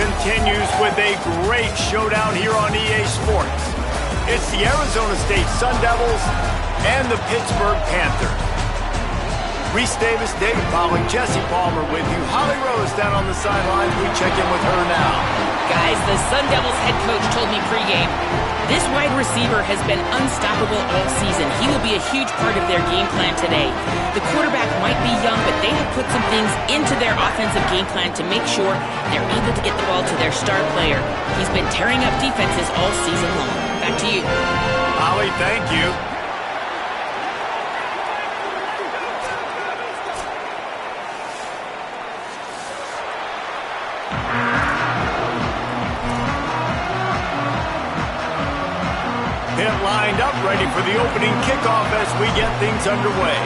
continues with a great showdown here on EA Sports. It's the Arizona State Sun Devils and the Pittsburgh Panthers. Reese Davis, David Pollock, Jesse Palmer with you. Holly Rose down on the sidelines. We check in with her now. Guys, the Sun Devils head coach told me pregame, this wide receiver has been unstoppable all season. He will be a huge part of their game plan today. The quarterback might be young, but they have put some things into their offensive game plan to make sure they're able to get the ball to their star player. He's been tearing up defenses all season long. Back to you. Holly, thank you. Pitt lined up, ready for the opening kickoff as we get things underway.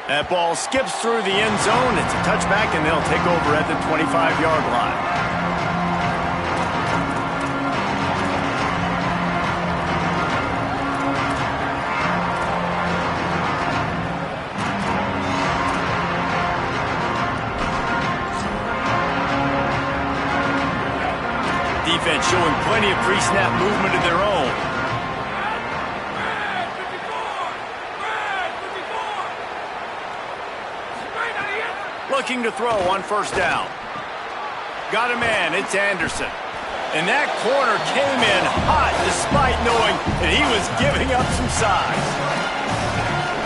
That ball skips through the end zone. It's a touchback, and they'll take over at the 25-yard line. Defense showing plenty of pre-snap movement of their own. Looking to throw on first down. Got a man, it's Anderson. And that corner came in hot despite knowing that he was giving up some size.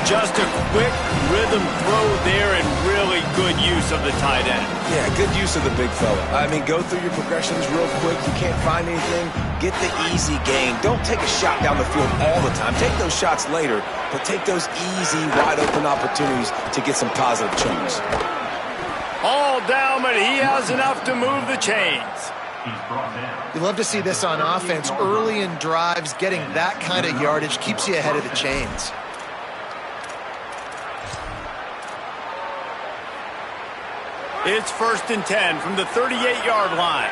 Just a quick rhythm throw there and really good use of the tight end. Yeah, good use of the big fella. I mean, go through your progressions real quick. You can't find anything. Get the easy gain. Don't take a shot down the field all the time. Take those shots later, but take those easy, wide-open opportunities to get some positive chunks. All down, but he has enough to move the chains. You love to see this on offense. Early in drives, getting that kind of yardage keeps you ahead of the chains. It's 1st and 10 from the 38-yard line.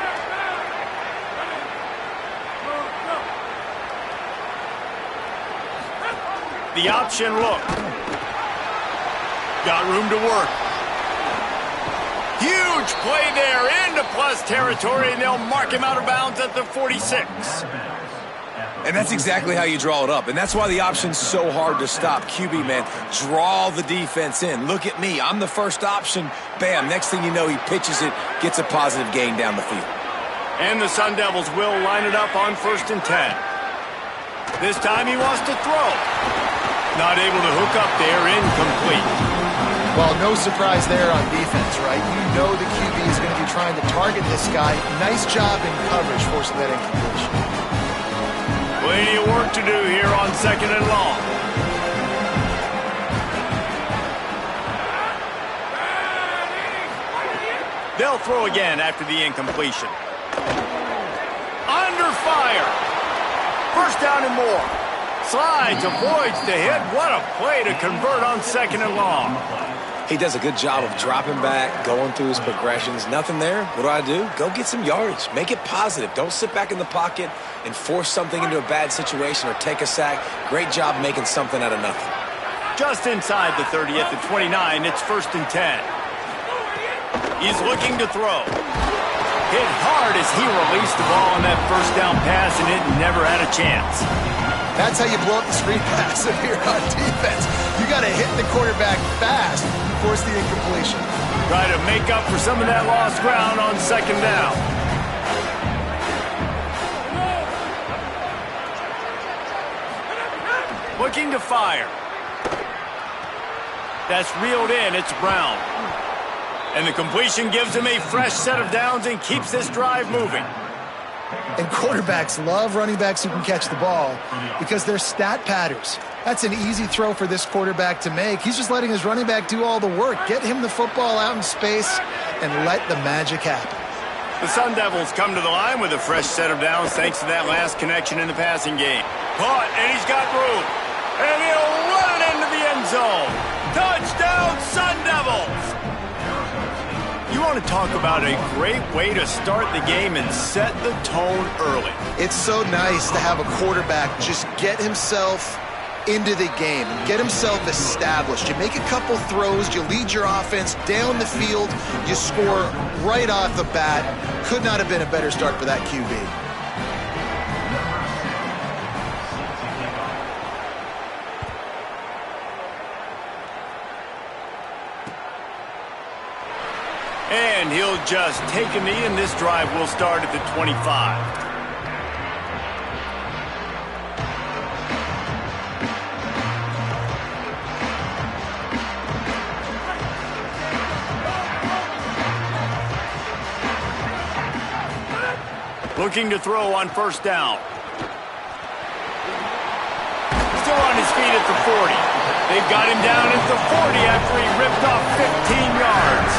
The option look. Got room to work. Huge play there into plus territory, and they'll mark him out of bounds at the 46. And that's exactly how you draw it up. And that's why the option's so hard to stop. QB, man, draw the defense in. Look at me. I'm the first option. Bam. Next thing you know, he pitches it, gets a positive gain down the field. And the Sun Devils will line it up on 1st and 10. This time he wants to throw. Not able to hook up there. Incomplete. Well, no surprise there on defense, right? You know the QB is going to be trying to target this guy. Nice job in coverage forcing that incompletion. Plenty of work to do here on 2nd and long. They'll throw again after the incompletion. Under fire. 1st down and more. Slides, avoids the hit. What a play to convert on 2nd and long. He does a good job of dropping back, going through his progressions. Nothing there. What do? Go get some yardage. Make it positive. Don't sit back in the pocket and force something into a bad situation or take a sack. Great job making something out of nothing. Just inside the 30 at the 29, it's 1st and 10. He's looking to throw. Hit hard as he released the ball on that 1st down pass, and it never had a chance. That's how you blow up the screen pass here on defense. You got to hit the quarterback fast and force the incompletion. Try to make up for some of that lost ground on 2nd down. Looking to fire. That's reeled in. It's Brown. And the completion gives him a fresh set of downs and keeps this drive moving. And quarterbacks love running backs who can catch the ball because they're stat patters. That's an easy throw for this quarterback to make. He's just letting his running back do all the work. Get him the football out in space and let the magic happen. The Sun Devils come to the line with a fresh set of downs thanks to that last connection in the passing game. Caught, and he's got room. And he'll run it into the end zone. Touchdown, Sun Devils! You want to talk about a great way to start the game and set the tone early. It's so nice to have a quarterback just get himself into the game and get himself established. You make a couple throws, you lead your offense down the field, you score right off the bat. Could not have been a better start for that QB. And he'll just take a knee, and this drive will start at the 25. Looking to throw on first down. Still on his feet at the 40. They've got him down at the 40 after he ripped off 15 yards.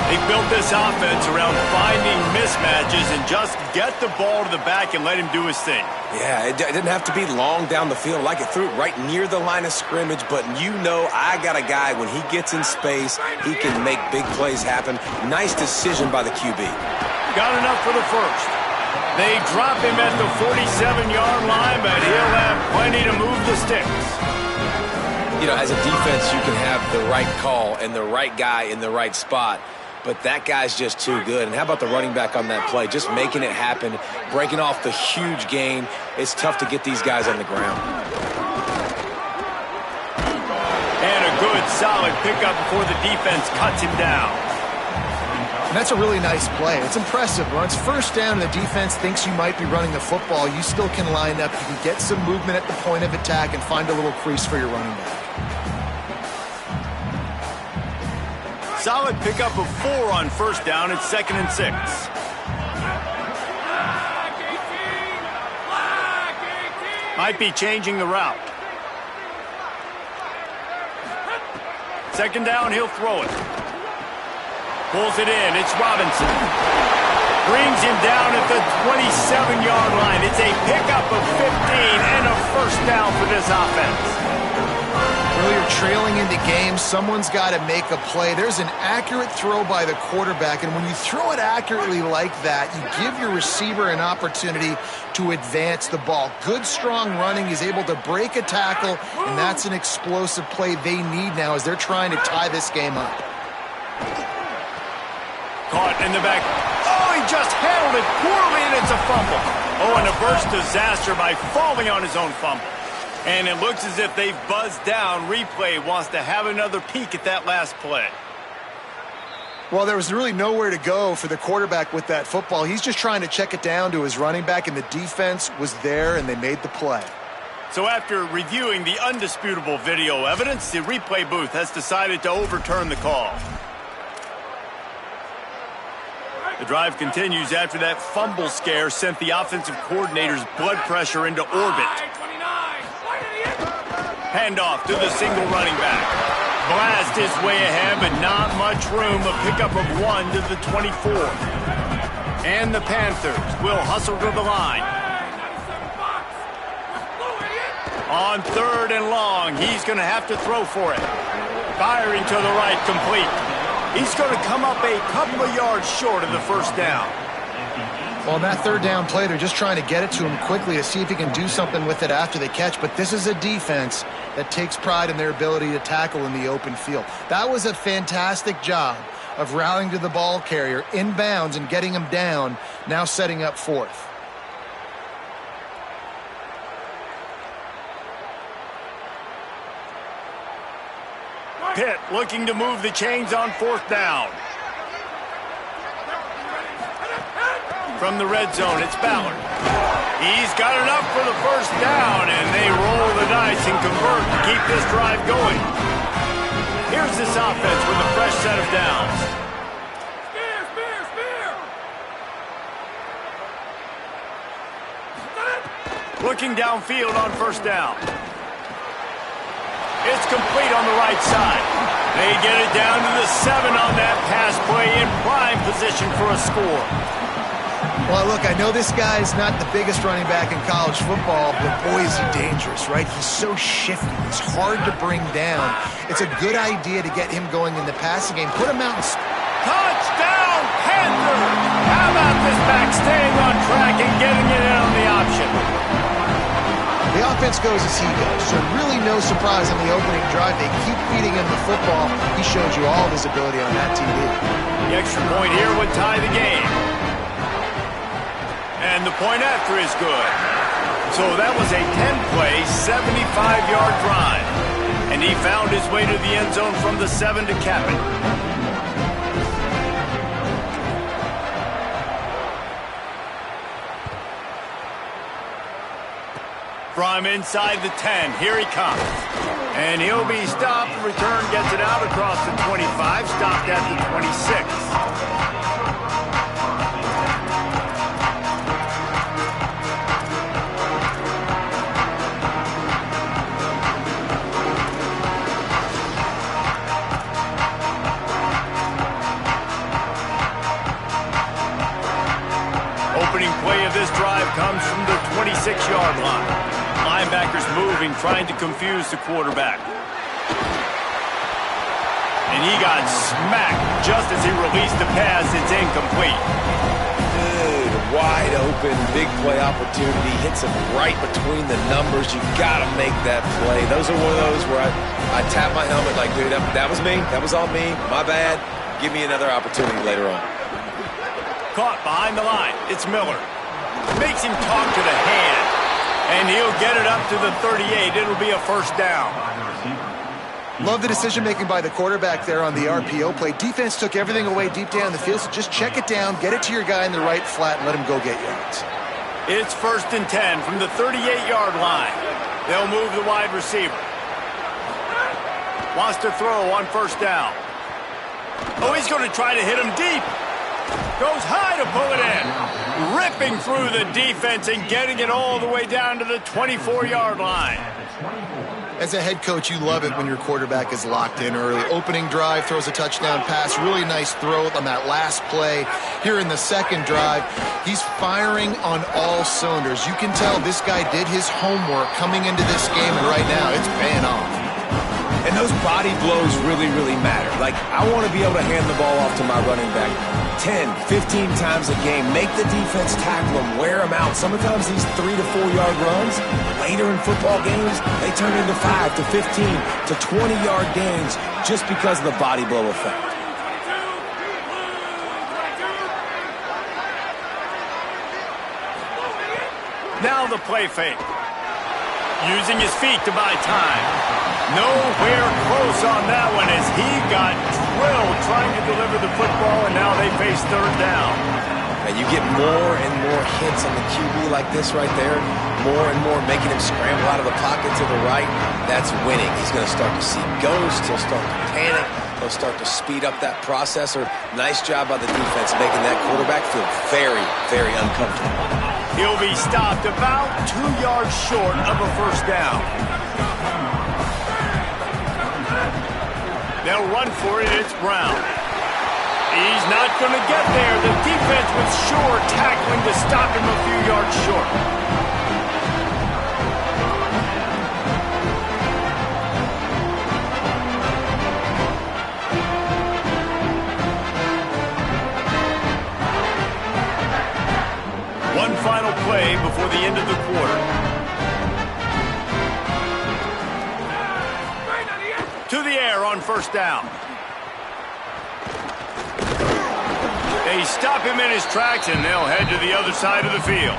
They built this offense around finding mismatches and just get the ball to the back and let him do his thing. Yeah, it didn't have to be long down the field. Like it threw it right near the line of scrimmage, but you know I got a guy, when he gets in space, he can make big plays happen. Nice decision by the QB. Got enough for the first. They drop him at the 47-yard line, but he'll have plenty to move the sticks. You know, as a defense, you can have the right call and the right guy in the right spot, but that guy's just too good. And how about the running back on that play? Just making it happen, breaking off the huge gain. It's tough to get these guys on the ground. And a good, solid pickup before the defense cuts him down. And that's a really nice play. It's impressive. When it's first down and the defense thinks you might be running the football, you still can line up. You can get some movement at the point of attack and find a little crease for your running back. Solid pickup of 4 on first down. It's 2nd and 6. Might be changing the route. 2nd down, he'll throw it. Pulls it in. It's Robinson. Brings him down at the 27-yard line. It's a pickup of 15 and a first down for this offense. Well, you're trailing into games. Someone's got to make a play. There's an accurate throw by the quarterback, and when you throw it accurately like that, you give your receiver an opportunity to advance the ball. Good, strong running. He's able to break a tackle, and that's an explosive play they need now as they're trying to tie this game up. Caught in the back. Oh, he just handled it poorly, and it's a fumble. Oh, and a burst disaster by falling on his own fumble. And it looks as if they've buzzed down. Replay wants to have another peek at that last play. Well, there was really nowhere to go for the quarterback with that football. He's just trying to check it down to his running back, and the defense was there, and they made the play. So after reviewing the undisputable video evidence, the replay booth has decided to overturn the call. The drive continues after that fumble scare sent the offensive coordinator's blood pressure into orbit. Handoff to the single running back. Blast his way ahead, but not much room. A pickup of 1 to the 24. And the Panthers will hustle to the line. On 3rd and long, he's going to have to throw for it. Firing to the right, complete. He's going to come up a couple of yards short of the first down. Well, that 3rd down play, they're just trying to get it to him quickly to see if he can do something with it after the catch. But this is a defense that takes pride in their ability to tackle in the open field. That was a fantastic job of rallying to the ball carrier inbounds and getting him down, now setting up 4th. Pitt looking to move the chains on 4th down. From the red zone, it's Ballard. He's got enough for the first down, and they roll the dice and convert to keep this drive going. Here's this offense with a fresh set of downs. Looking downfield on first down. It's complete on the right side. They get it down to the 7 on that pass play, in prime position for a score. Well, look, I know this guy's not the biggest running back in college football, but boy, is he dangerous, right? He's so shifty. He's hard to bring down. It's a good idea to get him going in the passing game. Put him out and... Touchdown, Panthers! How about this back staying on track and getting it in on the option? The offense goes as he goes, so really no surprise on the opening drive. They keep feeding him the football. He showed you all of his ability on that TV. The extra point here would tie the game. And the point after is good. So that was a 10-play, 75-yard drive. And he found his way to the end zone from the 7 to cap it. From inside the 10, here he comes. And he'll be stopped. Return gets it out across the 25, stopped at the 26. Opening play of this drive comes from the 26-yard line. Linebackers moving, trying to confuse the quarterback. And he got smacked just as he released the pass. It's incomplete. Good, wide open, big play opportunity. Hits him right between the numbers. You got to make that play. Those are one of those where I tap my helmet like, dude, that was me. That was all me. My bad. Give me another opportunity later on. Caught behind the line. It's Miller. Makes him talk to the hand. And he'll get it up to the 38. It'll be a first down. Love the decision-making by the quarterback there on the RPO play. Defense took everything away deep down the field, so just check it down, get it to your guy in the right flat, and let him go get yards. It's 1st and 10 from the 38-yard line. They'll move the wide receiver. Wants to throw on first down. Oh, he's going to try to hit him deep. Goes high to pull it in. Ripping through the defense and getting it all the way down to the 24-yard line. As a head coach, you love it when your quarterback is locked in early. Opening drive, throws a touchdown pass. Really nice throw on that last play. Here in the second drive, he's firing on all cylinders. You can tell this guy did his homework coming into this game, and right now it's paying off. And those body blows really, really matter. Like, I want to be able to hand the ball off to my running back 10, 15 times a game. Make the defense tackle him, wear him out. Sometimes these 3 to 4 yard runs, later in football games, they turn into 5 to 15 to 20-yard gains just because of the body blow effect. Now the play fake. Using his feet to buy time. Nowhere close on that one as he got drilled trying to deliver the football, and now they face third down. And you get more and more hits on the QB like this right there, more and more making him scramble out of the pocket to the right. That's winning. He's going to start to see ghosts. He'll start to panic. He'll start to speed up that processor. Nice job by the defense making that quarterback feel very, very uncomfortable. He'll be stopped about 2 yards short of a first down. They'll run for it. It's Brown. He's not going to get there. The defense was sure tackling to stop him a few yards short. One final play before the end of the quarter. To the air on first down. They stop him in his tracks, and they'll head to the other side of the field.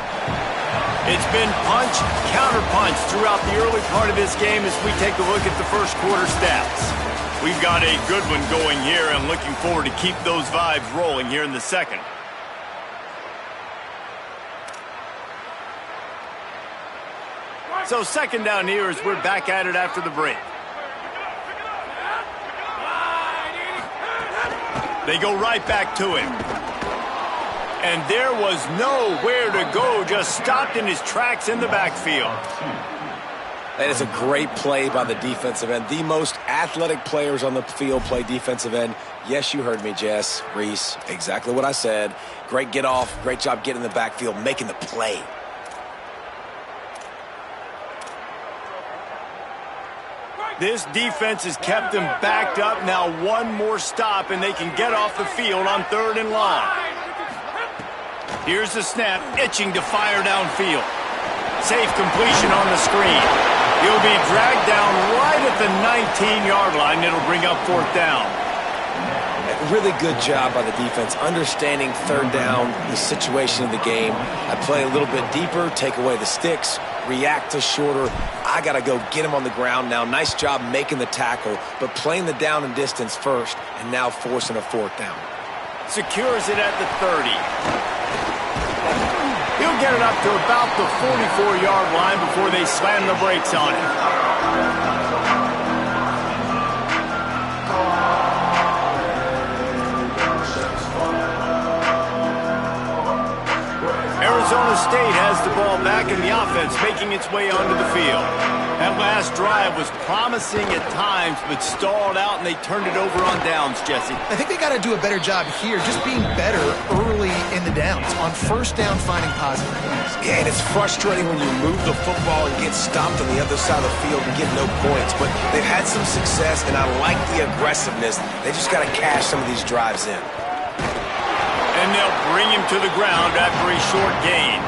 It's been punch, counter-punch throughout the early part of this game as we take a look at the first quarter stats. We've got a good one going here and looking forward to keep those vibes rolling here in the second. So second down here as we're back at it after the break. They go right back to him. And there was nowhere to go, just stopped in his tracks in the backfield. That is a great play by the defensive end. The most athletic players on the field play defensive end. Yes, you heard me, Jess, Reese, exactly what I said. Great get off, great job getting in the backfield, making the play. This defense has kept them backed up. Now one more stop, and they can get off the field on third and long. Here's the snap, itching to fire downfield. Safe completion on the screen. He'll be dragged down right at the 19-yard line. It'll bring up 4th down. Really good job by the defense, understanding 3rd down, the situation of the game. I play a little bit deeper, take away the sticks, react to shorter. I got to go get him on the ground now. Nice job making the tackle, but playing the down and distance first, and now forcing a 4th down. Secures it at the 30. He'll get it up to about the 44-yard line before they slam the brakes on it. Arizona State has the ball back in the offense, making its way onto the field. That last drive was promising at times, but stalled out, and they turned it over on downs, Jesse. I think they got to do a better job here, just being better early in the downs. On 1st down, finding positive plays. Yeah, and it's frustrating when you move the football and get stopped on the other side of the field and get no points. But they've had some success, and I like the aggressiveness. They just got to cash some of these drives in. And they'll bring him to the ground after a short gain.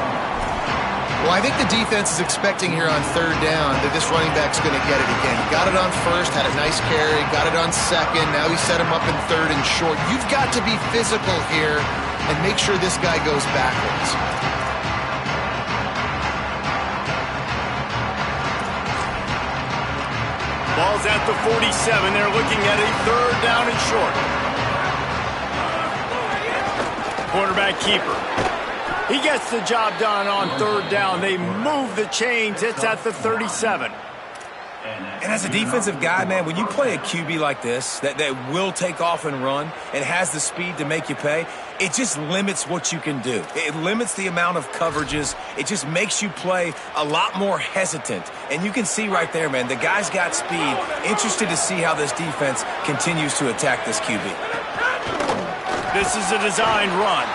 Well, I think the defense is expecting here on 3rd down that this running back's going to get it again. Got it on 1st, had a nice carry, got it on 2nd. Now he set him up in 3rd and short. You've got to be physical here and make sure this guy goes backwards. Ball's at the 47. They're looking at a 3rd down and short. Quarterback keeper. He gets the job done on 3rd down. They move the chains. It's at the 37. And as a defensive guy, man, when you play a QB like this that will take off and run and has the speed to make you pay, it just limits what you can do. It limits the amount of coverages. It just makes you play a lot more hesitant. And you can see right there, man, the guy's got speed. Interested to see how this defense continues to attack this QB. This is a designed run.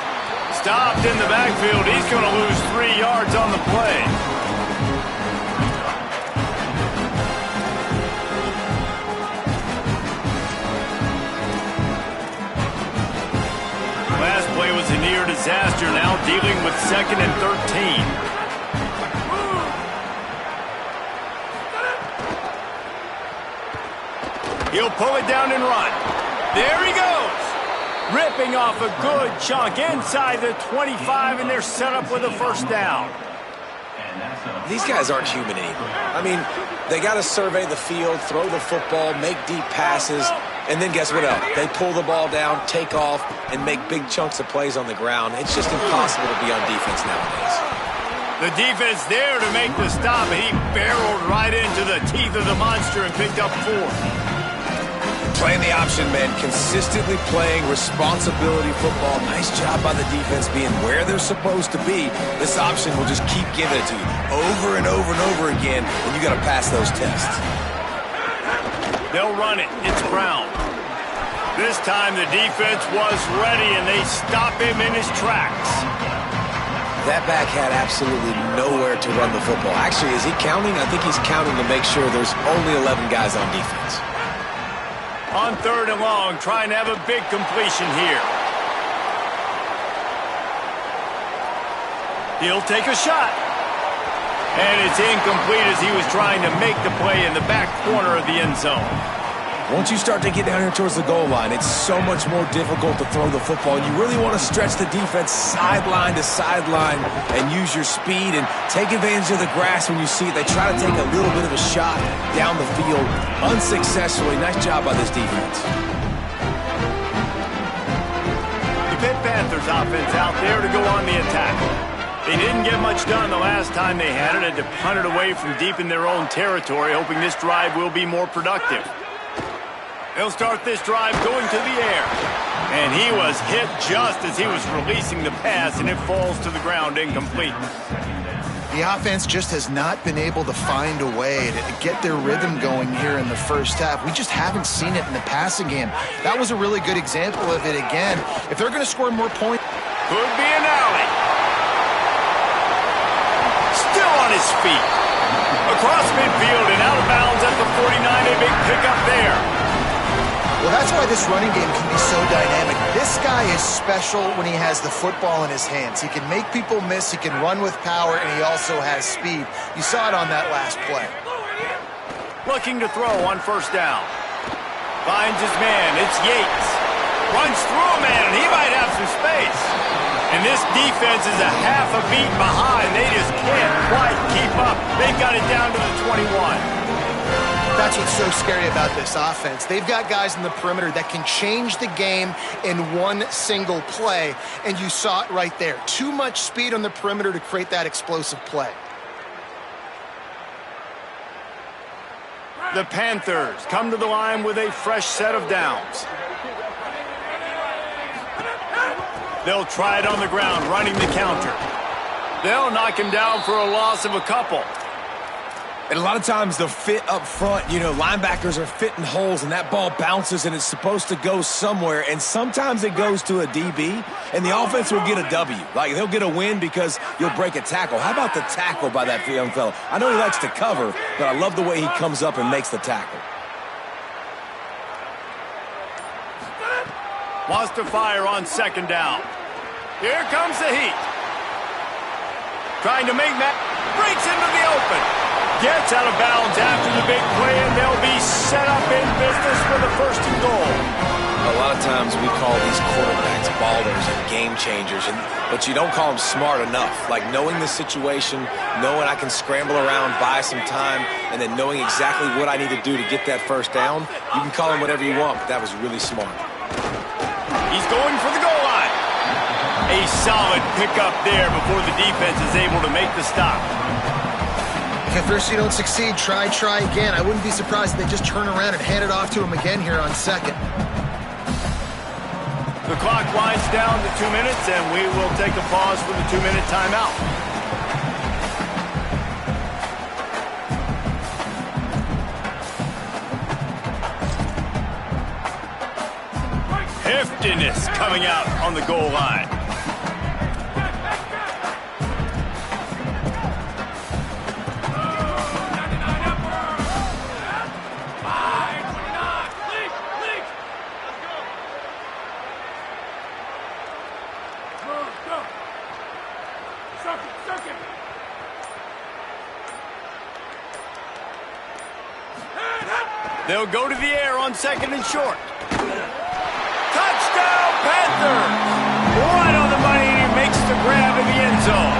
Stopped in the backfield. He's going to lose 3 yards on the play. Last play was a near disaster. Now dealing with 2nd and 13. He'll pull it down and run. There he goes. Ripping off a good chunk inside the 25, and they're set up with a 1st down. These guys aren't human anymore. I mean, they got to survey the field, throw the football, make deep passes, and then guess what else? They pull the ball down, take off, and make big chunks of plays on the ground. It's just impossible to be on defense nowadays. The defense there to make the stop, and he barreled right into the teeth of the monster and picked up 4. Playing the option, man, consistently playing responsibility football. Nice job by the defense being where they're supposed to be. This option will just keep giving it to you over and over and over again, and you got to pass those tests. They'll run it. It's Brown. This time the defense was ready, and they stop him in his tracks. That back had absolutely nowhere to run the football. Actually, is he counting? I think he's counting to make sure there's only 11 guys on defense. On 3rd and long, trying to have a big completion here. He'll take a shot. And it's incomplete as he was trying to make the play in the back corner of the end zone. Once you start to get down here towards the goal line, it's so much more difficult to throw the football. You really want to stretch the defense sideline to sideline and use your speed and take advantage of the grass when you see it. They try to take a little bit of a shot down the field unsuccessfully. Nice job by this defense. The Pitt Panthers offense out there to go on the attack. They didn't get much done the last time they had it. Had to punt it away from deep in their own territory, hoping this drive will be more productive. They'll start this drive going to the air. And he was hit just as he was releasing the pass, and it falls to the ground incomplete. The offense just has not been able to find a way to get their rhythm going here in the first half. We just haven't seen it in the passing game. That was a really good example of it again. If they're going to score more points... Could be an alley. Still on his feet. Across midfield and out of bounds at the 49. A big pickup there. Well, that's why this running game can be so dynamic. This guy is special when he has the football in his hands. He can make people miss, he can run with power, and he also has speed. You saw it on that last play. Looking to throw on first down. Finds his man. It's Yates. Runs through a man, and he might have some space. And this defense is a half a beat behind. They just can't quite keep up. They've got it down to the 21. That's what's so scary about this offense. They've got guys in the perimeter that can change the game in one single play, and you saw it right there. Too much speed on the perimeter to create that explosive play. The Panthers come to the line with a fresh set of downs. They'll try it on the ground, running the counter. They'll knock him down for a loss of a couple. And a lot of times the fit up front, you know, linebackers are fitting holes and that ball bounces and it's supposed to go somewhere. And sometimes it goes to a DB and the offense will get a W. Like they'll get a win because you'll break a tackle. How about the tackle by that young fella? I know he likes to cover, but I love the way he comes up and makes the tackle. Wants to fire on second down. Here comes the heat. Trying to make that. Breaks into the open. Gets out of bounds after the big play, and they'll be set up in business for the first and goal. A lot of times we call these quarterbacks ballers and game changers, but you don't call them smart enough. Like knowing the situation, knowing I can scramble around, buy some time, and then knowing exactly what I need to do to get that first down. You can call him whatever you want, but that was really smart. He's going for the goal line. A solid pickup there before the defense is able to make the stop. If first you don't succeed, try again. I wouldn't be surprised if they just turn around and hand it off to him again here on second. The clock winds down to 2 minutes, and we will take a pause for the 2-minute timeout. Heftiness coming out on the goal line. They'll go to the air on second and short. Touchdown, Panthers! Right on the money, and he makes the grab in the end zone.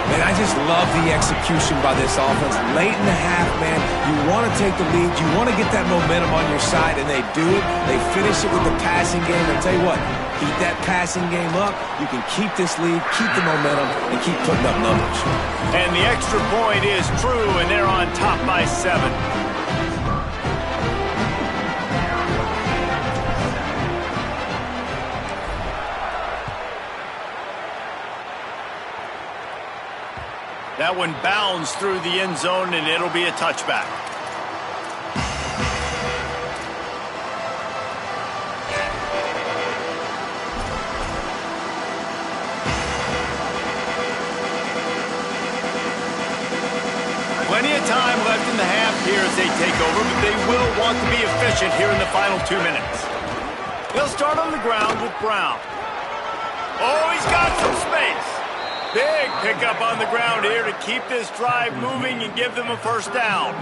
Man, I just love the execution by this offense. Late in the half, man, you want to take the lead. You want to get that momentum on your side, and they do it. They finish it with the passing game. I'll tell you what, keep that passing game up. You can keep this lead, keep the momentum, and keep putting up numbers. And the extra point is true, and they're on top by 7. That one bounds through the end zone, and it'll be a touchback. Plenty of time left in the half here as they take over, but they will want to be efficient here in the final 2 minutes. They'll start on the ground with Brown. Oh, he's got some space. Big pickup on the ground here to keep this drive moving and give them a first down.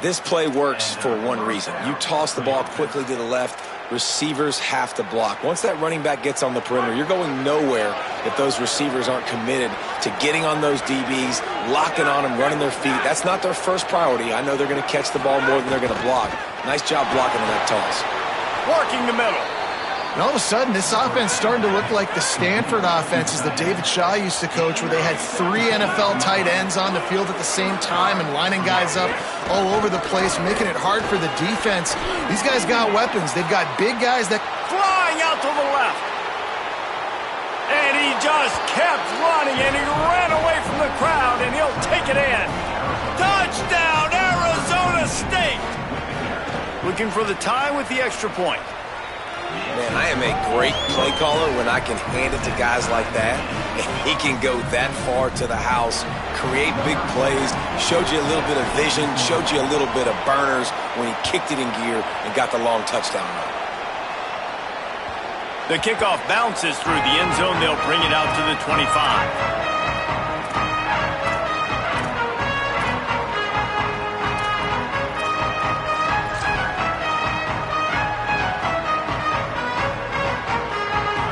This play works for one reason. You toss the ball quickly to the left, receivers have to block. Once that running back gets on the perimeter, you're going nowhere if those receivers aren't committed to getting on those DBs, locking on them, running their feet. That's not their first priority. I know they're going to catch the ball more than they're going to block. Nice job blocking on that toss. Working the middle. And all of a sudden, this offense starting to look like the Stanford offenses that David Shaw used to coach, where they had 3 NFL tight ends on the field at the same time and lining guys up all over the place, making it hard for the defense. These guys got weapons. They've got big guys that... Flying out to the left. And he just kept running, and he ran away from the crowd, and he'll take it in. Touchdown, Arizona State! Looking for the tie with the extra point. Man, I am a great play caller when I can hand it to guys like that. And he can go that far to the house, create big plays, showed you a little bit of vision, showed you a little bit of burners when he kicked it in gear and got the long touchdown run. The kickoff bounces through the end zone. They'll bring it out to the 25.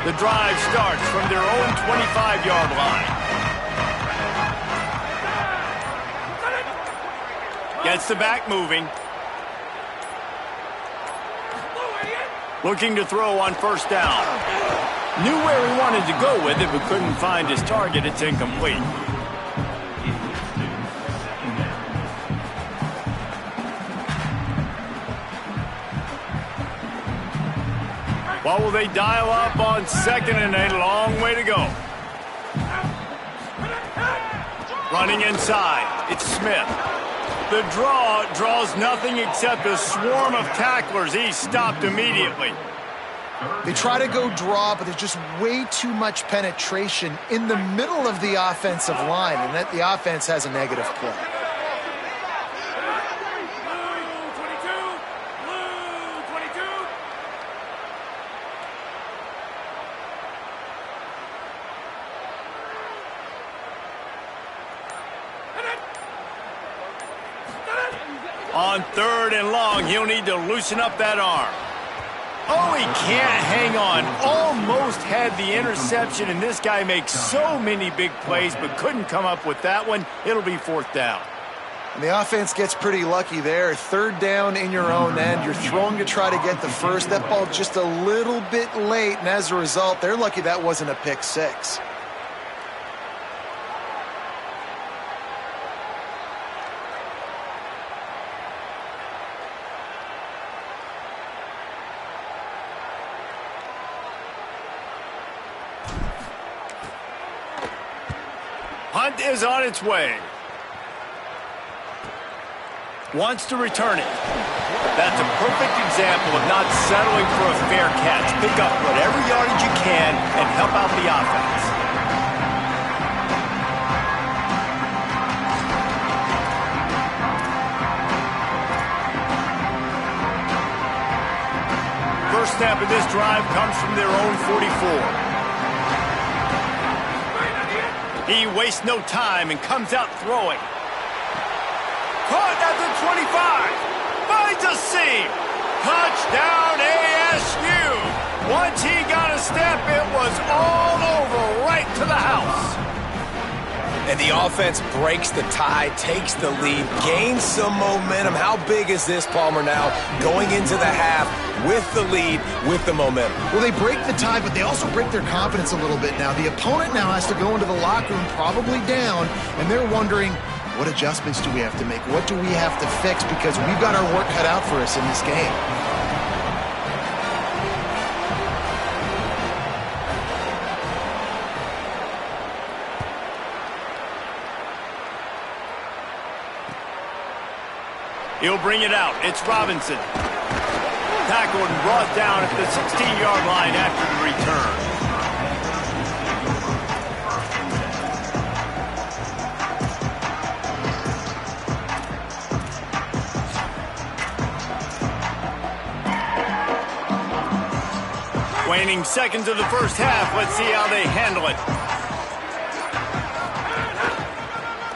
The drive starts from their own 25-yard line. Gets the back moving. Looking to throw on first down. Knew where he wanted to go with it, but couldn't find his target. It's incomplete. What will they dial up on second and a long way to go? Running inside, it's Smith. The draw draws nothing except a swarm of tacklers. He's stopped immediately. They try to go draw, but there's just way too much penetration in the middle of the offensive line, and that the offense has a negative play. On third and long, he'll need to loosen up that arm. Oh, he can't hang on. Almost had the interception, and this guy makes so many big plays, but couldn't come up with that one. It'll be fourth down. And the offense gets pretty lucky there. Third down in your own end. You're throwing to try to get the first. That ball just a little bit late, and as a result, they're lucky that wasn't a pick six. Punt is on its way. Wants to return it. That's a perfect example of not settling for a fair catch. Pick up whatever yardage you can and help out the offense. First snap of this drive comes from their own 44. He wastes no time and comes out throwing. Caught at the 25. Finds a seam. Touchdown ASU. Once he got a step, it was all over right to the house. And the offense breaks the tie, takes the lead, gains some momentum. How big is this, Palmer, now going into the half with the lead, with the momentum? Well, they break the tie, but they also break their confidence a little bit now. The opponent now has to go into the locker room probably down, and they're wondering, what adjustments do we have to make? What do we have to fix? Because we've got our work cut out for us in this game. He'll bring it out. It's Robinson. Tackled and brought down at the 16-yard line after the return. Waning seconds of the first half. Let's see how they handle it.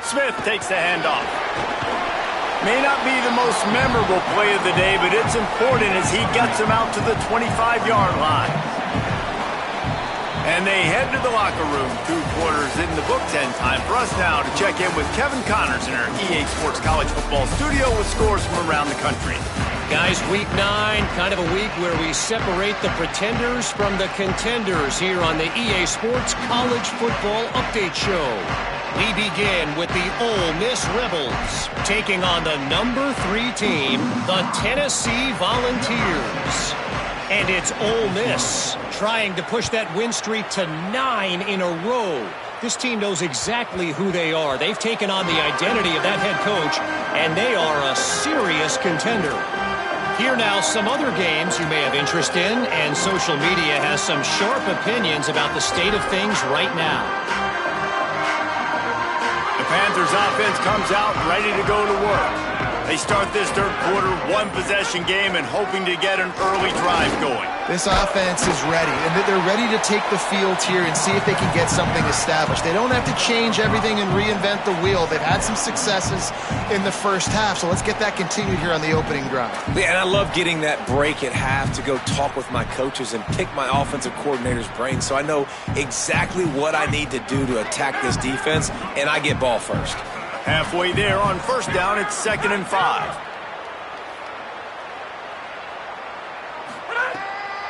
Smith takes the handoff. May not be the most memorable play of the day, but it's important as he gets him out to the 25-yard line. And they head to the locker room. 2 quarters in the books, and time for us now to check in with Kevin Connors in our EA Sports College Football studio with scores from around the country. Guys, week 9, kind of a week where we separate the pretenders from the contenders here on the EA Sports College Football Update Show. We begin with the Ole Miss Rebels taking on the number 3 team, the Tennessee Volunteers. And it's Ole Miss trying to push that win streak to 9 in a row. This team knows exactly who they are. They've taken on the identity of that head coach, and they are a serious contender. Here now, some other games you may have interest in, and social media has some sharp opinions about the state of things right now. The Panthers offense comes out ready to go to work. They start this third quarter one-possession game and hoping to get an early drive going. This offense is ready, and they're ready to take the field here and see if they can get something established. They don't have to change everything and reinvent the wheel. They've had some successes in the first half, so let's get that continued here on the opening drive. Yeah, and I love getting that break at half to go talk with my coaches and pick my offensive coordinator's brain so I know exactly what I need to do to attack this defense, and I get ball first. Halfway there on first down, it's 2nd and 5.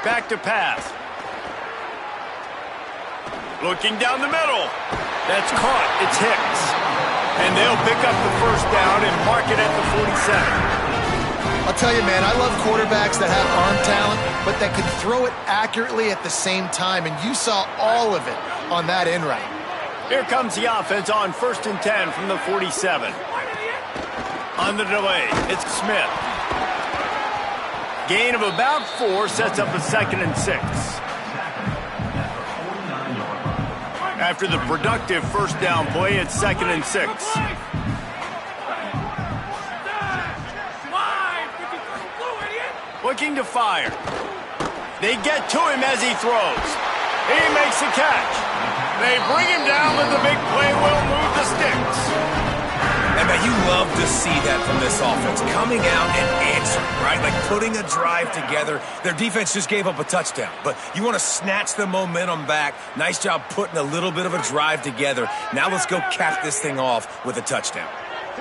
Back to pass. Looking down the middle. That's caught. It's Hicks. And they'll pick up the first down and mark it at the 47. I'll tell you, man, I love quarterbacks that have arm talent, but that can throw it accurately at the same time, and you saw all of it on that in route. Here comes the offense on 1st and 10 from the 47. On the delay, it's Smith. Gain of about 4 sets up a 2nd and 6. After the productive first down play, it's 2nd and 6. Looking to fire. They get to him as he throws. He makes the catch. They bring him down, but the big play will move the sticks. And man, you love to see that from this offense. Coming out and answering, right? Like putting a drive together. Their defense just gave up a touchdown, but you want to snatch the momentum back. Nice job putting a little bit of a drive together. Now let's go cap this thing off with a touchdown.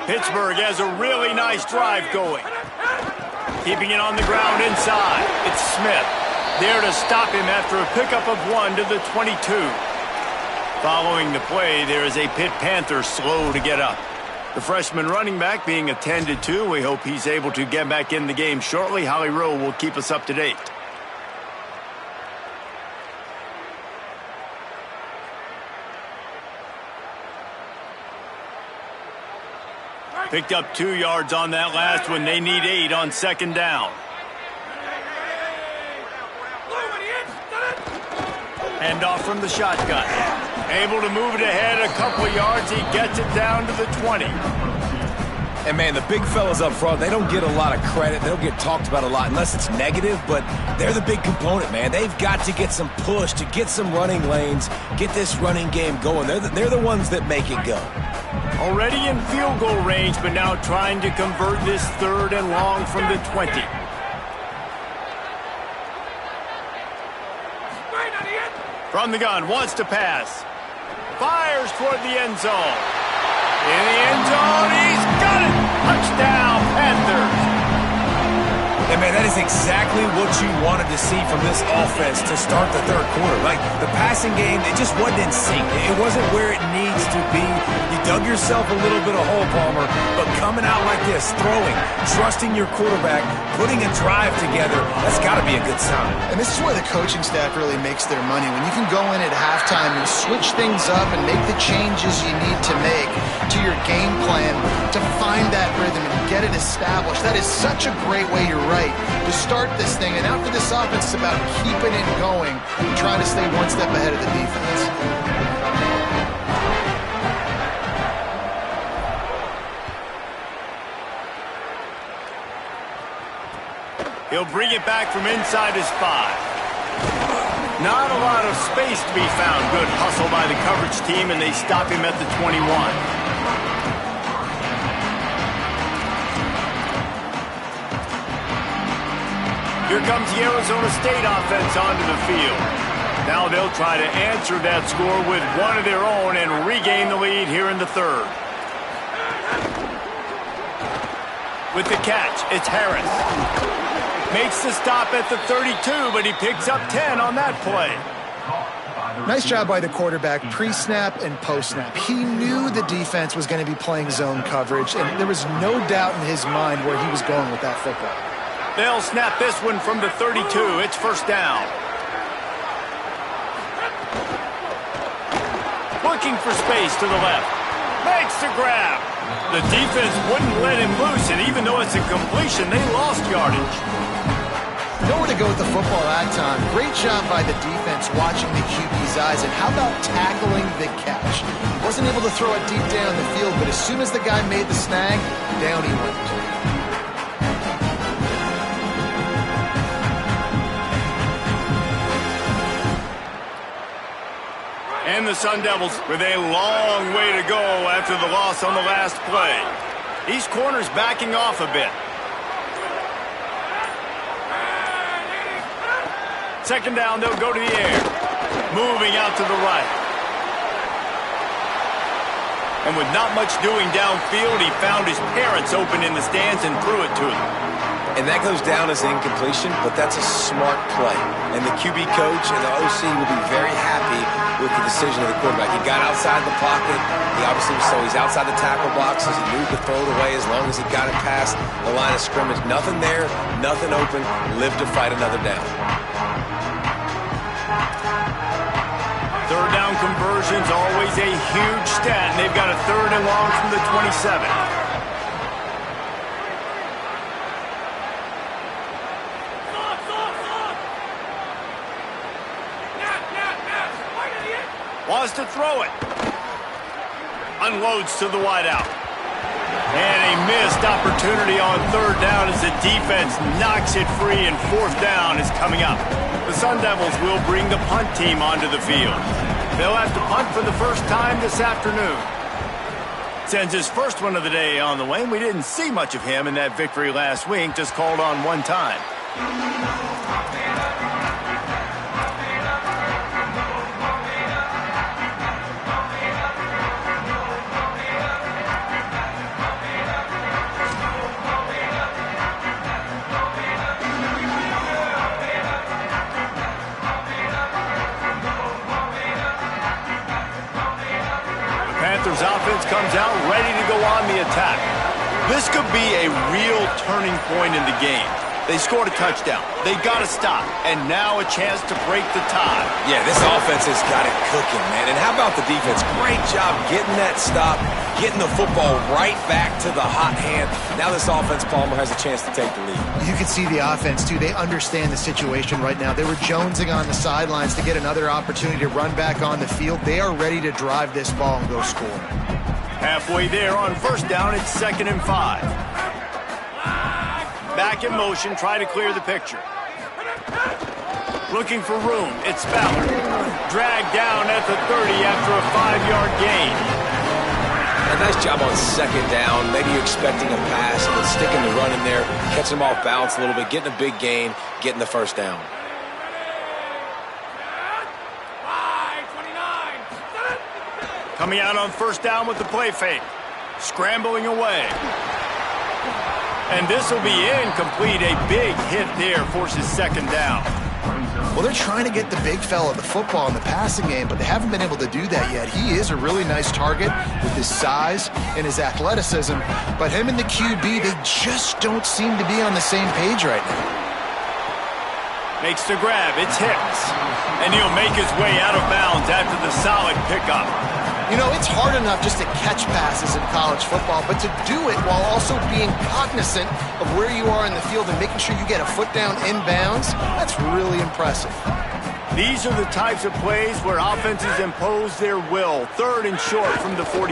Pittsburgh has a really nice drive going. Keeping it on the ground inside. It's Smith. There to stop him after a pickup of 1 to the 22. Following the play, there is a Pitt Panther slow to get up. The freshman running back being attended to. We hope he's able to get back in the game shortly. Holly Rowe will keep us up to date. Picked up 2 yards on that last one. They need 8 on 2nd down. Hand off from the shotgun. Able to move it ahead a couple yards. He gets it down to the 20. And, man, the big fellas up front, they don't get a lot of credit. They don't get talked about a lot unless it's negative, but they're the big component, man. They've got to get some push, to get some running lanes, get this running game going. They're the ones that make it go. Already in field goal range, but now trying to convert this 3rd and long from the 20. From the gun, wants to pass. Fires toward the end zone. In the end zone, he's got it! Touchdown, Panthers! And, man, that is exactly what you wanted to see from this offense to start the third quarter. Like, the passing game, it just wasn't in sync. It wasn't where it needs to be. You dug yourself a little bit of hole, Palmer, but coming out like this, throwing, trusting your quarterback, putting a drive together, that's got to be a good sign. And this is where the coaching staff really makes their money. When you can go in at halftime and switch things up and make the changes you need to make to your game plan to find that rhythm and get it established. That is such a great way, you're right, to start this thing. And now for this offense, it's about keeping it going and trying to stay one step ahead of the defense. He'll bring it back from inside his 5. Not a lot of space to be found. Good hustle by the coverage team, and they stop him at the 21. Here comes the Arizona State offense onto the field. Now they'll try to answer that score with one of their own and regain the lead here in the 3rd. With the catch, it's Harris. Makes the stop at the 32, but he picks up 10 on that play. Nice job by the quarterback, pre-snap and post-snap. He knew the defense was going to be playing zone coverage, and there was no doubt in his mind where he was going with that football. They'll snap this one from the 32. It's first down. Looking for space to the left. Makes the grab. The defense wouldn't let him loose, and even though it's a completion, they lost yardage. Nowhere to go with the football that time. Great job by the defense watching the QB's eyes. And how about tackling the catch? He wasn't able to throw it deep down the field, but as soon as the guy made the snag, down he went. And the Sun Devils with a long way to go after the loss on the last play. These corners backing off a bit. Second down, they'll go to the air. Moving out to the right. And with not much doing downfield, he found his parents open in the stands and threw it to them. And that goes down as incompletion, but that's a smart play. And the QB coach and the OC will be very happy with the decision of the quarterback. He got outside the pocket. He obviously was so he's outside the tackle boxes. He knew to throw it away as long as he got it past the line of scrimmage. Nothing there, nothing open. Live to fight another down. Third down conversion's always a huge stat, and they've got a third and long from the 27. Wants to throw it. Unloads to the wideout. And a missed opportunity on third down as the defense knocks it free, and fourth down is coming up. The Sun Devils will bring the punt team onto the field. They'll have to punt for the first time this afternoon. Sends his first one of the day on the way. We didn't see much of him in that victory last week, just called on one time. Panthers offense comes out ready to go on the attack. This could be a real turning point in the game. They scored a touchdown. They got to stop. And now a chance to break the tie. Yeah, this offense has got it cooking, man. And how about the defense? Great job getting that stop, getting the football right back to the hot hand. Now this offense, Palmer, has a chance to take the lead. You can see the offense, too. They understand the situation right now. They were jonesing on the sidelines to get another opportunity to run back on the field. They are ready to drive this ball and go score. Halfway there on first down, it's 2nd and 5. Back in motion, try to clear the picture. Looking for room, it's Ballard. Dragged down at the 30 after a 5-yard gain. A nice job on second down. Maybe you're expecting a pass, but sticking the run in there, catching them off balance a little bit, getting a big gain, getting the first down. Coming out on first down with the play fake. Scrambling away. And this will be incomplete. A big hit there forces second down. Well, they're trying to get the big fella the football in the passing game, but they haven't been able to do that yet. He is a really nice target with his size and his athleticism, but him and the QB, they just don't seem to be on the same page right now. Makes the grab. It's Hicks. And he'll make his way out of bounds after the solid pickup. You know, it's hard enough just to catch passes in college football, but to do it while also being cognizant of where you are in the field and making sure you get a foot down inbounds, that's really impressive. These are the types of plays where offenses impose their will. 3rd and short from the 45.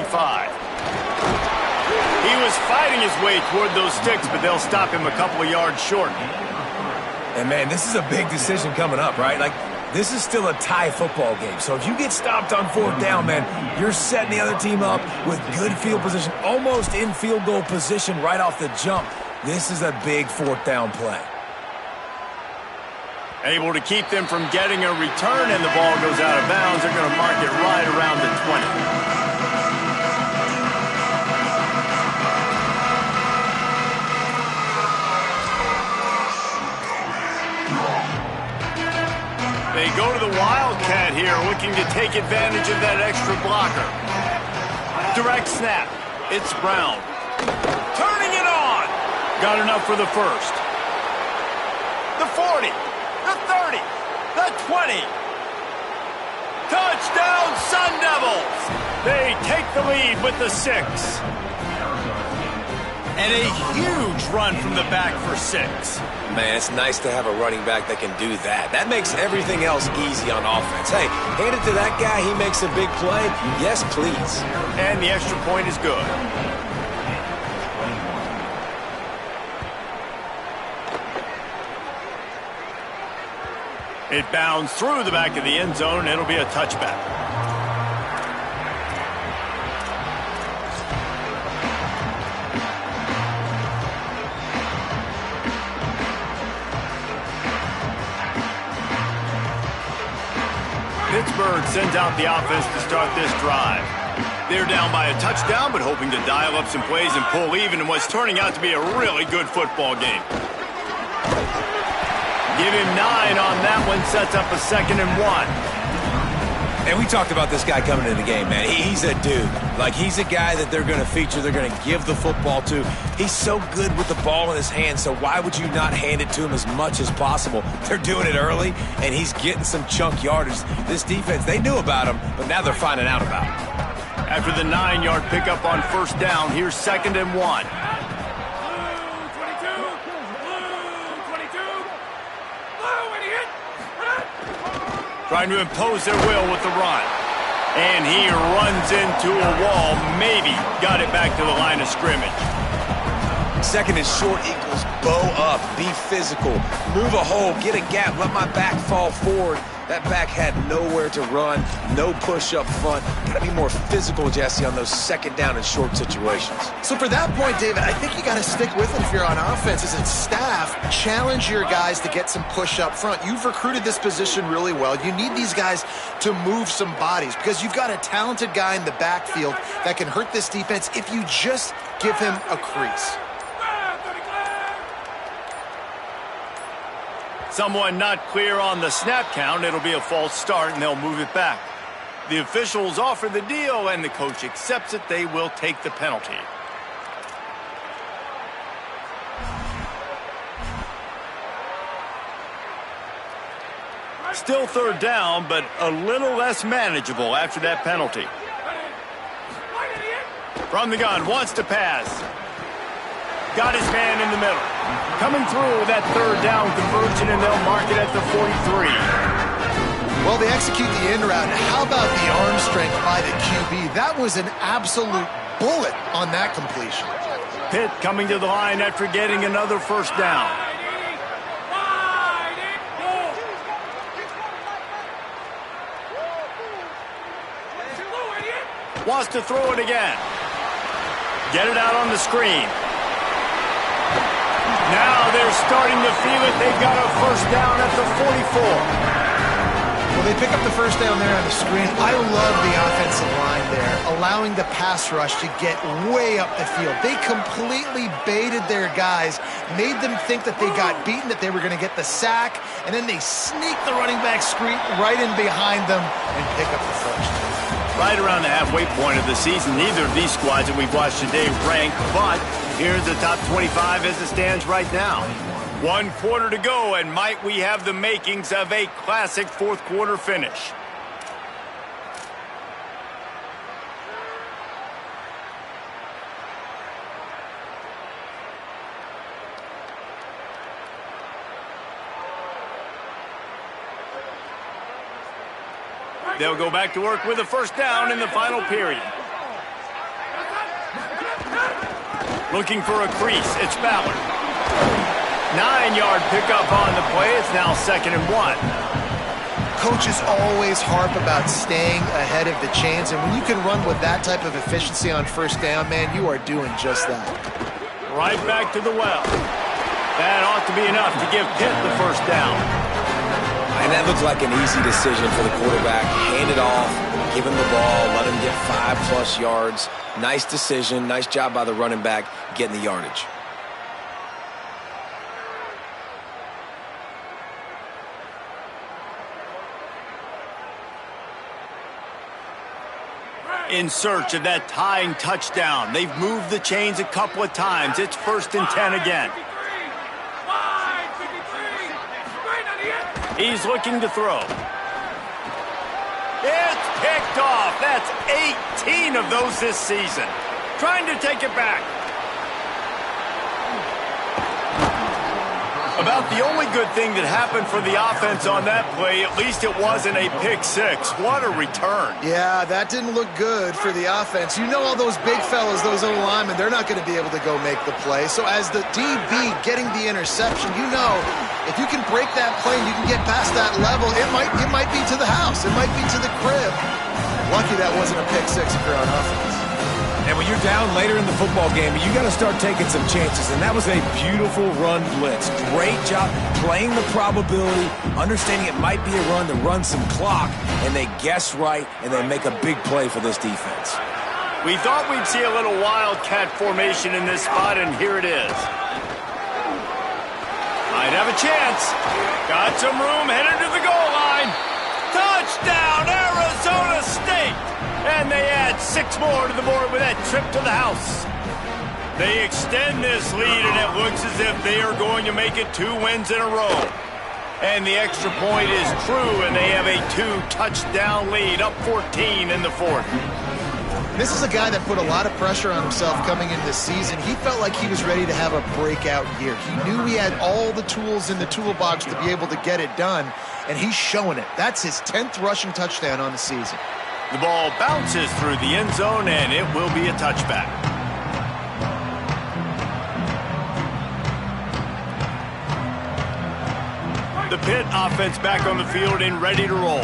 He was fighting his way toward those sticks, but they'll stop him a couple of yards short. And, man, this is a big decision coming up, right? Like, this is still a tie football game. So if you get stopped on fourth down, man, you're setting the other team up with good field position, almost in field goal position right off the jump. This is a big fourth down play. Able to keep them from getting a return, and the ball goes out of bounds. They're going to mark it right around the 20. They go to the Wildcat here, looking to take advantage of that extra blocker. Direct snap. It's Brown. Turning it on. Got enough for the first. The 40. The 30. The 20. Touchdown, Sun Devils. They take the lead with the 6. And a huge run from the back for 6. Man, it's nice to have a running back that can do that. That makes everything else easy on offense. Hey, hand it to that guy, he makes a big play. Yes, please. And the extra point is good. It bounds through the back of the end zone, and it'll be a touchback. Pittsburgh sends out the offense to start this drive. They're down by a touchdown, but hoping to dial up some plays and pull even in what's turning out to be a really good football game. Give him 9 on that one, sets up a 2nd and 1. And we talked about this guy coming into the game, man. He's a dude. Like, he's a guy that they're going to feature, they're going to give the football to. He's so good with the ball in his hand, so why would you not hand it to him as much as possible? They're doing it early, and he's getting some chunk yardage. This defense, they knew about him, but now they're finding out about him. After the 9-yard pickup on 1st down, here's 2nd and 1. Trying to impose their will with the run. And he runs into a wall. Maybe got it back to the line of scrimmage. 2nd and short equals bow up, be physical, move a hole, get a gap, let my back fall forward. That back had nowhere to run, no push up front. Got to be more physical, Jesse, on those 2nd down and short situations. So for that point, David, I think you got to stick with it if you're on offense. As a staff, challenge your guys to get some push up front. You've recruited this position really well. You need these guys to move some bodies because you've got a talented guy in the backfield that can hurt this defense if you just give him a crease. Someone not clear on the snap count. It'll be a false start, and they'll move it back. The officials offer the deal, and the coach accepts it. They will take the penalty. Still 3rd down, but a little less manageable after that penalty. From the gun, wants to pass. Got his man in the middle. Coming through with that 3rd down conversion, and they'll mark it at the 43. Well, they execute the in route. How about the arm strength by the QB? That was an absolute bullet on that completion. Pitt coming to the line after getting another 1st down. Wants to throw it again. Get it out on the screen. Now they're starting to feel it. They've got a 1st down at the 44. Well, they pick up the 1st down there on the screen. I love the offensive line there, allowing the pass rush to get way up the field. They completely baited their guys, made them think that they got beaten, that they were going to get the sack, and then they sneak the running back screen right in behind them and pick up the 1st. Right around the halfway point of the season, neither of these squads that we've watched today rank, but here's the top 25 as it stands right now. 1 quarter to go, and might we have the makings of a classic 4th quarter finish. They'll go back to work with a 1st down in the final period. Looking for a crease. It's Ballard. 9-yard pickup on the play. It's now 2nd and 1. Coaches always harp about staying ahead of the chains, and when you can run with that type of efficiency on 1st down, man, you are doing just that. Right back to the well. That ought to be enough to give Pitt the 1st down. And that looked like an easy decision for the quarterback. Hand it off, give him the ball, let him get 5+ yards. Nice decision, nice job by the running back getting the yardage. In search of that tying touchdown. They've moved the chains a couple of times. It's 1st and 10 again. He's looking to throw. It's picked off. That's 18 of those this season. Trying to take it back. About the only good ththing that happened for the offense on that play, at least it wasn't a pick six. What a return. Yeah, that didn't look good for the offense. You know all those big fellas, those O-linemen, they're not going to be able to go make the play. So as the DB getting the interception, you know if you can break that play and you can get past that level, it might be to the house. It might be to the crib. Lucky that wasn't a pick six if you're on offense. And when you're down later in the football game, you got to start taking some chances. And that was a beautiful run blitz. Great job playing the probability, understanding it might be a run to run some clock, and they guess right, and they make a big play for this defense. We thought we'd see a little wildcat formation in this spot, and here it is. Might have a chance. Got some room, headed to the goal line. Touchdown, Arizona State! And they add 6 more to the board with that trip to the house. They extend this lead, and it looks as if they are going to make it 2 wins in a row. And the extra point is true, and they have a 2-touchdown lead, up 14 in the 4th. This is a guy that put a lot of pressure on himself coming into this season. He felt like he was ready to have a breakout year. He knew he had all the tools in the toolbox to be able to get it done, and he's showing it. That's his 10th rushing touchdown on the season. The ball bounces through the end zone, and it will be a touchback. The Pitt offense back on the field and ready to roll.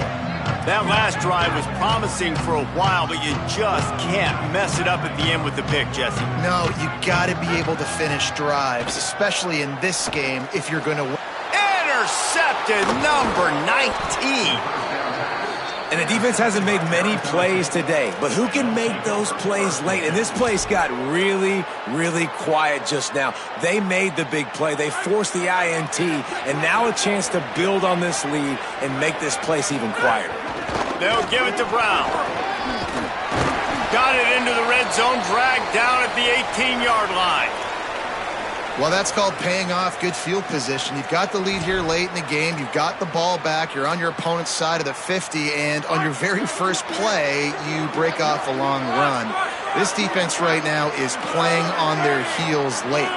That last drive was promising for a while, but you just can't mess it up at the end with the pick, Jesse. No, you got to be able to finish drives, especially in this game if you're going to win. Intercepted, number 19. And the defense hasn't made many plays today, but who can make those plays late? And this place got really, really quiet just now. They made the big play. They forced the INT, and now a chance to build on this lead and make this place even quieter. They'll give it to Brown. Got it into the red zone, dragged down at the 18-yard line. Well, that's called paying off good field position. You've got the lead here late in the game. You've got the ball back. You're on your opponent's side of the 50, and on your very first play, you break off a long run. This defense right now is playing on their heels late.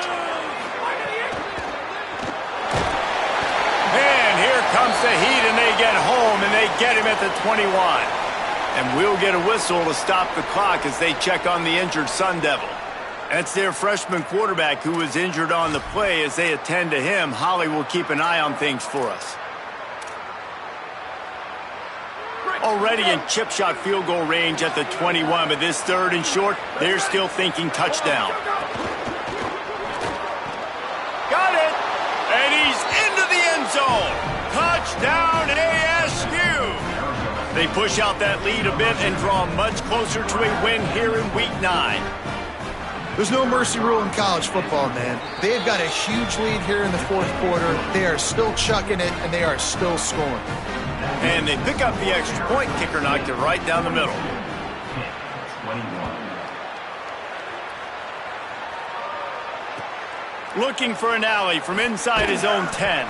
And here comes the heat, and they get home, and they get him at the 21. And we'll get a whistle to stop the clock as they check on the injured Sun Devil. That's their freshman quarterback who was injured on the play. As they attend to him, Holly will keep an eye on things for us. Already in chip shot field goal range at the 21, but this 3rd and short, they're still thinking touchdown. Got it! And he's into the end zone. Touchdown ASU! They push out that lead a bit and draw much closer to a win here in Week 9. There's no mercy rule in college football, man. They've got a huge lead here in the 4th quarter. They are still chucking it, and they are still scoring. And they pick up the extra point. Kicker knocked it right down the middle. Looking for an alley from inside his own 10.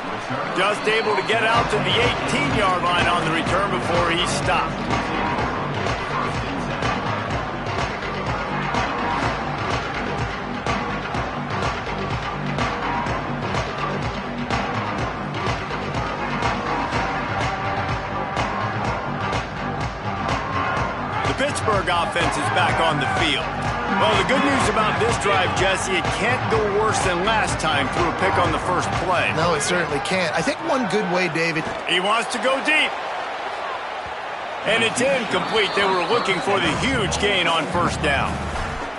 Just able to get out to the 18-yard line on the return before he stopped. Pittsburgh offense is back on the field. Well, the good news about this drive, Jesse, it can't go worse than last time through a pick on the first play. No, it certainly can't. I think one good way, David. He wants to go deep. And it's incomplete. They were looking for the huge gain on 1st down.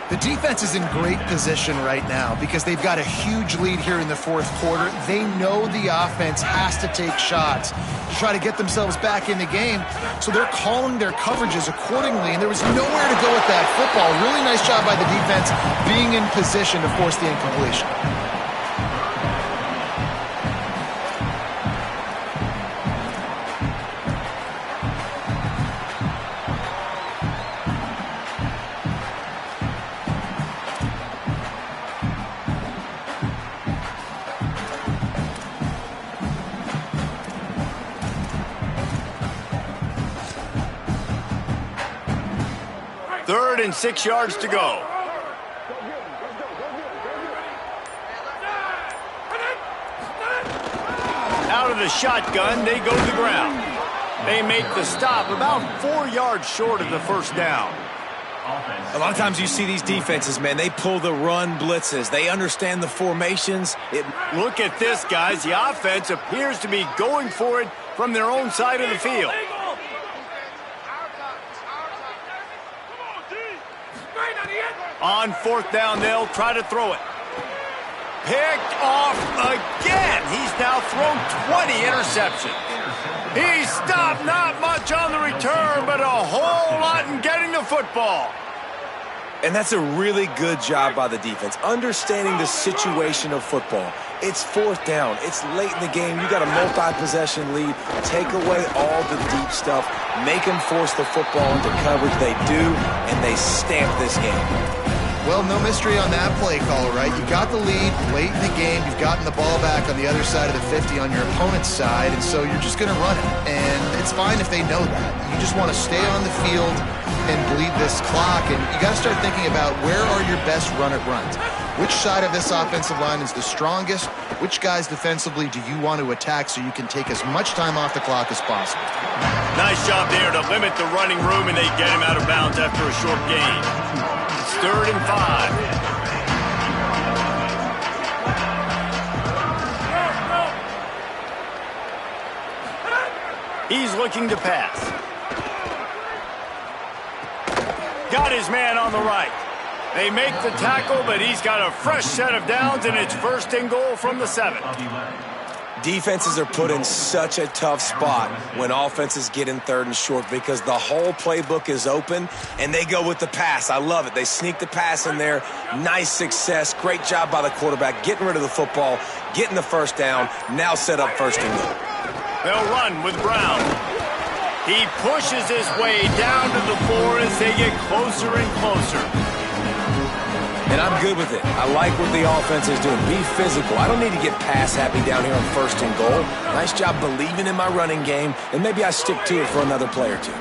The defense is in great position right now because they've got a huge lead here in the 4th quarter. They know the offense has to take shots to try to get themselves back in the game. So they're calling their coverages accordingly, and there was nowhere to go with that football. Really nice job by the defense being in position to force the incompletion. Third and 6 yards to go. the shotgun, they go to the ground. They make the stop about 4 yards short of the first down. A lot of times you see these defenses, man, they pull the run blitzes. They understand the formations. Look at this, guys. The offense appears to be going for it from their own side of the field. On fourth down, they'll try to throw it. Picked off again. He's now thrown 20 interceptions. He stopped, not much on the return, but a whole lot in getting the football. And that's a really good job by the defense, understanding the situation of football. It's fourth down. It's late in the game. You got a multi-possession lead. Take away all the deep stuff. Make them force the football into coverage. They do, and they stamp this game. Well, no mystery on that play call, right? You got the lead late in the game. You've gotten the ball back on the other side of the 50 on your opponent's side, and so you're just going to run it. And it's fine if they know that. You just want to stay on the field and bleed this clock, and you got to start thinking about where are your best run-it-runs. Which side of this offensive line is the strongest? Which guys defensively do you want to attack so you can take as much time off the clock as possible? Nice job there to limit the running room, and they get him out of bounds after a short gain. It's 3rd and 5. He's looking to pass. Got his man on the right. They make the tackle, but he's got a fresh set of downs, and it's 1st and goal from the 7. Defenses are put in such a tough spot when offenses get in 3rd and short because the whole playbook is open, and they go with the pass. I love it. They sneak the pass in there. Nice success. Great job by the quarterback getting rid of the football, getting the 1st down, now set up 1st and goal. They'll run with Brown. He pushes his way down to the 4 as they get closer and closer. And I'm good with it. I like what the offense is doing. Be physical. I don't need to get pass happy down here on 1st and goal. Nice job believing in my running game, and maybe I stick to it for another play or two.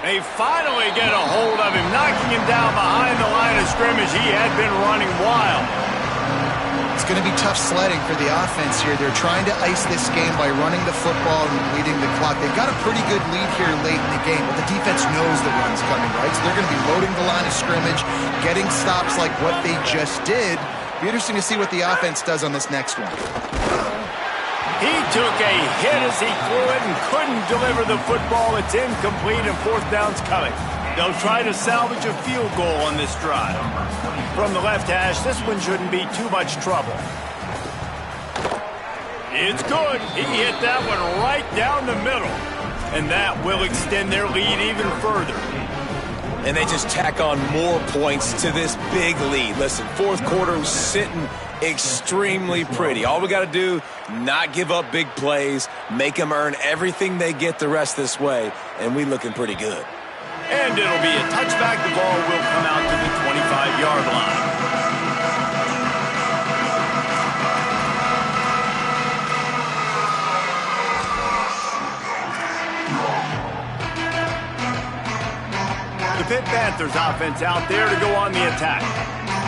They finally get a hold of him, knocking him down behind the line of scrimmage. He had been running wild. It's going to be tough sledding for the offense here. They're trying to ice this game by running the football and leading the clock. They've got a pretty good lead here late in the game, but the defense knows the run's coming, right? So they're going to be loading the line of scrimmage, getting stops like what they just did. Be interesting to see what the offense does on this next one. He took a hit as he threw it and couldn't deliver the football. It's incomplete, and 4th down's coming. They'll try to salvage a field goal on this drive. From the left hash, this one shouldn't be too much trouble. It's good. He hit that one right down the middle. And that will extend their lead even further. And they just tack on more points to this big lead. Listen, 4th quarter was sitting extremely pretty. All we got to do, not give up big plays, make them earn everything they get the rest this way, and we looking pretty good. And it'll be a touchback. The ball will come out to the 25-yard line. The Pitt Panthers offense out there to go on the attack.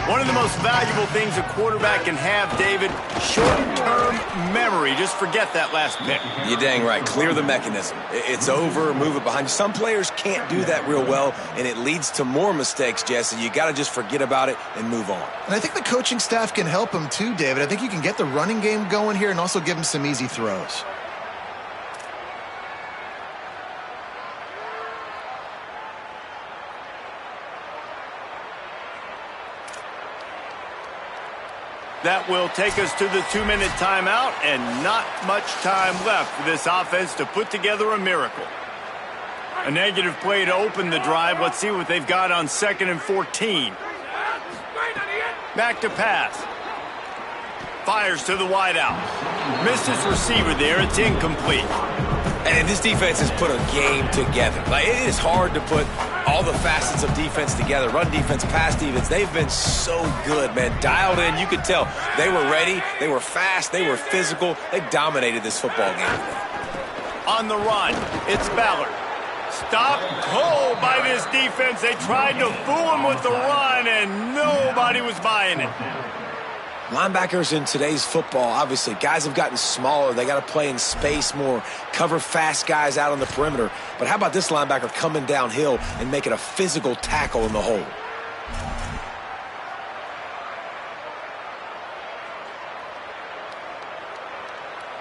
One of the most valuable things a quarterback can have, David, short-term memory. Just forget that last pick. You're dang right. Clear the mechanism. It's over, move it behind you. Some players can't do that real well, and it leads to more mistakes, Jesse. You got to just forget about it and move on. And I think the coaching staff can help him too, David. I think you can get the running game going here and also give him some easy throws. That will take us to the 2-minute timeout, and not much time left for this offense to put together a miracle. A negative play to open the drive. Let's see what they've got on 2nd and 14. Back to pass. Fires to the wideout. Missed his receiver there. It's incomplete. And this defense has put a game together. Like, it is hard to put all the facets of defense together. Run defense, pass defense. They've been so good, man. Dialed in. You could tell they were ready. They were fast. They were physical. They dominated this football game. On the run, it's Ballard. Stop cold by this defense. They tried to fool him with the run, and nobody was buying it. Linebackers in today's football, obviously, guys have gotten smaller. They got to play in space more, cover fast guys out on the perimeter. But how about this linebacker coming downhill and making a physical tackle in the hole?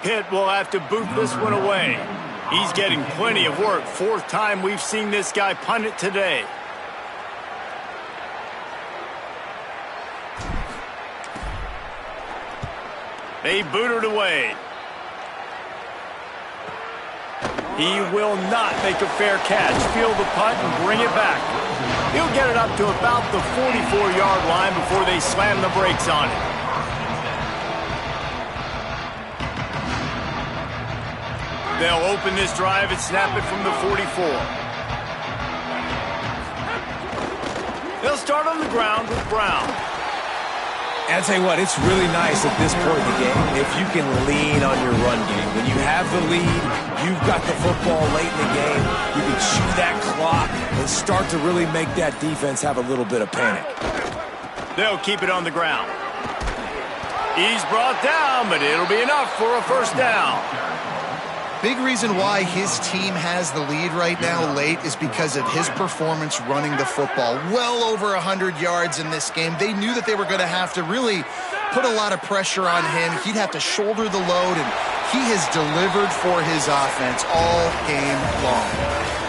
Pitt will have to boot this one away. He's getting plenty of work. Fourth time we've seen this guy punt it today. They boot it away. He will not make a fair catch. Field the punt and bring it back. He'll get it up to about the 44-yard line before they slam the brakes on it. They'll open this drive and snap it from the 44. They'll start on the ground with Brown. And I'll tell you what, it's really nice at this point in the game if you can lean on your run game. When you have the lead, you've got the football late in the game, you can chew that clock and start to really make that defense have a little bit of panic. They'll keep it on the ground. He's brought down, but it'll be enough for a first down. Big reason why his team has the lead right now late is because of his performance running the football. Well over 100 yards in this game. They knew that they were going to have to really put a lot of pressure on him. He'd have to shoulder the load, and he has delivered for his offense all game long.